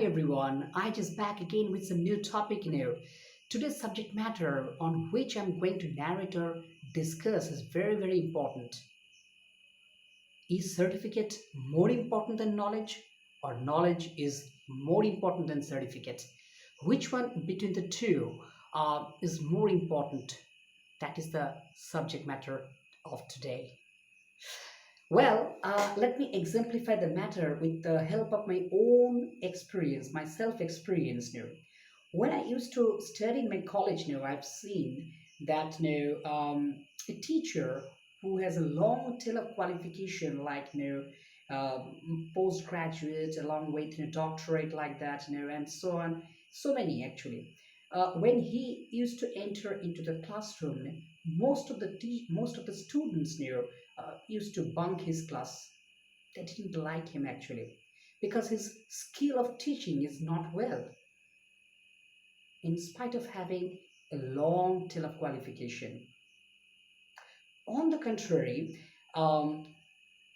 everyone, I just back again with some new topic. Today's subject matter on which I'm going to narrate or discuss is very important. Is certificate more important than knowledge, or knowledge is more important than certificate? Which one between the two is more important? That is the subject matter of today. Well, let me exemplify the matter with the help of my own experience, my self experience. When I used to study in my college, I've seen that a teacher who has a long tail of qualification, like postgraduate, along with doctorate, like that, and so on, so many actually. When he used to enter into the classroom, most of the students used to bunk his class. They didn't like him actually because his skill of teaching is not well, in spite of having a long tail of qualification. On the contrary, um,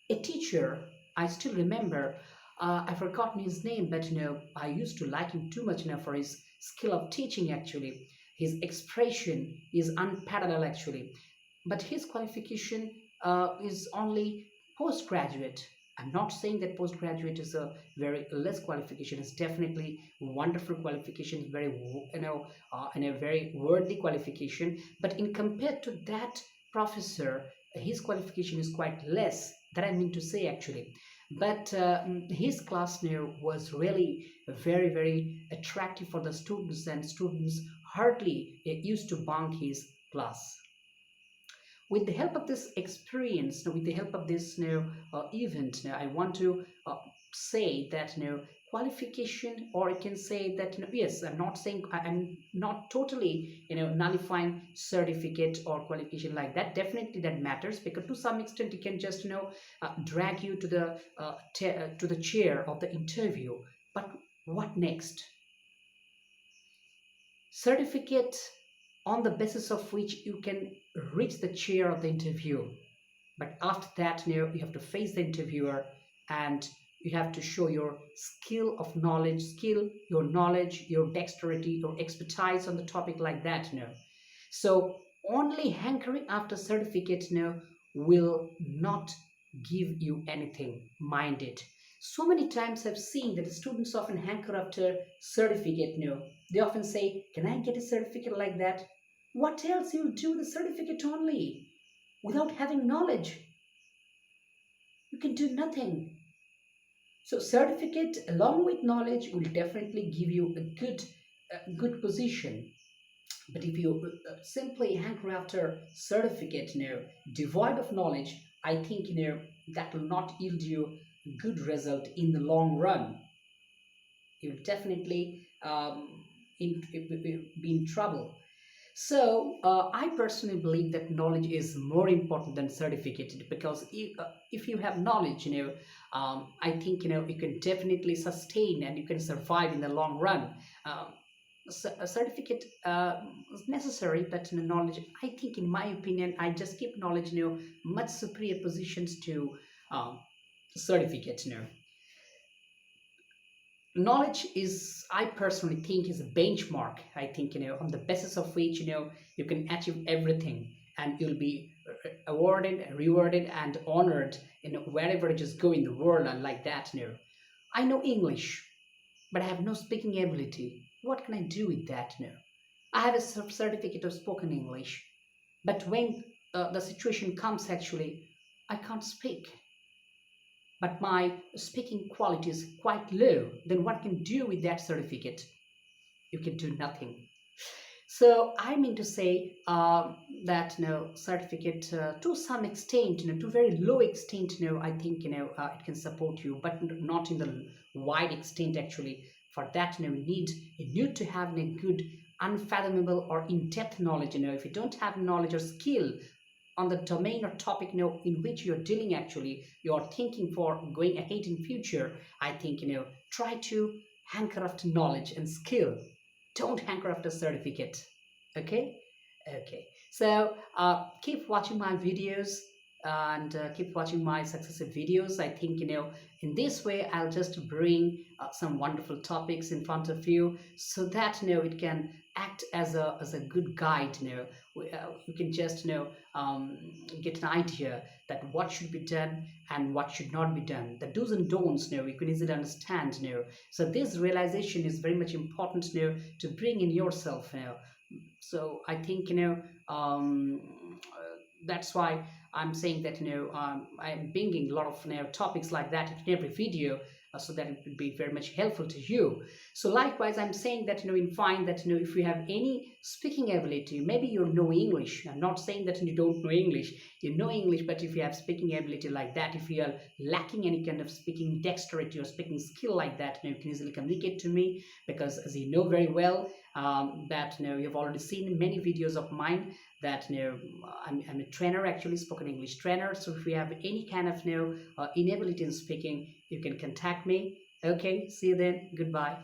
a teacher, I still remember, I've forgotten his name, but I used to like him too much for his skill of teaching actually. His expression is unparalleled actually, but his qualification is only postgraduate. I'm not saying that postgraduate is a very less qualification. It's definitely wonderful qualification, very and a very worthy qualification. But in compared to that professor, his qualification is quite less. That I mean to say actually. But his class was really very attractive for the students, and students hardly used to bunk his class. With the help of this experience, with the help of this event, I want to say that qualification, or I can say that yes, I'm not saying I'm not totally nullifying certificate or qualification like that. Definitely that matters, because to some extent it can just drag you to the chair of the interview. But what next? Certificate on the basis of which you can reach the chair of the interview. But after that, you have to face the interviewer, and you have to show your your knowledge, your dexterity, your expertise on the topic like that. So only hankering after certificate will not give you anything. Mind it. So many times I've seen that the students often hanker after certificate. They often say, "Can I get a certificate like that?" What else you'll do with the certificate only? Without having knowledge, you can do nothing. So certificate along with knowledge will definitely give you a good position. But if you simply hanker after certificate, devoid of knowledge, I think that will not yield you a good result in the long run. You'll definitely be in trouble. So I personally believe that knowledge is more important than certificate, because if you have knowledge, I think you can definitely sustain and you can survive in the long run. A certificate is necessary, but knowledge, I think, in my opinion, I just keep knowledge much superior positions to um, certificate. Knowledge is, I personally think, is a benchmark. I think on the basis of which you can achieve everything, and you'll be awarded, rewarded, and honored in wherever you just go in the world, and like that. I know English, but I have no speaking ability. What can I do with that? I have a certificate of spoken English, but when the situation comes, actually, I can't speak, but my speaking quality is quite low. Then what can you do with that certificate? You can do nothing. So I mean to say that certificate to some extent, to very low extent, I think it can support you, but not in the wide extent actually. For that, you need to have a good, unfathomable or in-depth knowledge. If you don't have knowledge or skill on the domain or topic in which you're dealing, actually you're thinking for going ahead in future, I think try to hanker after knowledge and skill. Don't hanker after certificate. Okay. Okay, so keep watching my videos, and keep watching my successive videos. I think, in this way, I'll just bring some wonderful topics in front of you, so that, it can act as a good guide. You can just, get an idea that what should be done and what should not be done. The do's and don'ts, you can easily understand. So this realization is very much important, to bring in yourself. So I think, that's why I'm saying that, I'm bringing a lot of, topics like that in every video, so that it would be very much helpful to you. So likewise, I'm saying that, in find that, if you have any speaking ability, maybe you know English. I'm not saying that you don't know English. You know English, but if you have speaking ability like that, if you are lacking any kind of speaking dexterity or speaking skill like that, you can easily communicate to me, because as you know very well, that, you've already seen many videos of mine, that, I'm a trainer, actually spoken English trainer. So if you have any kind of, inability in speaking, you can contact me. Okay, see you then. Goodbye.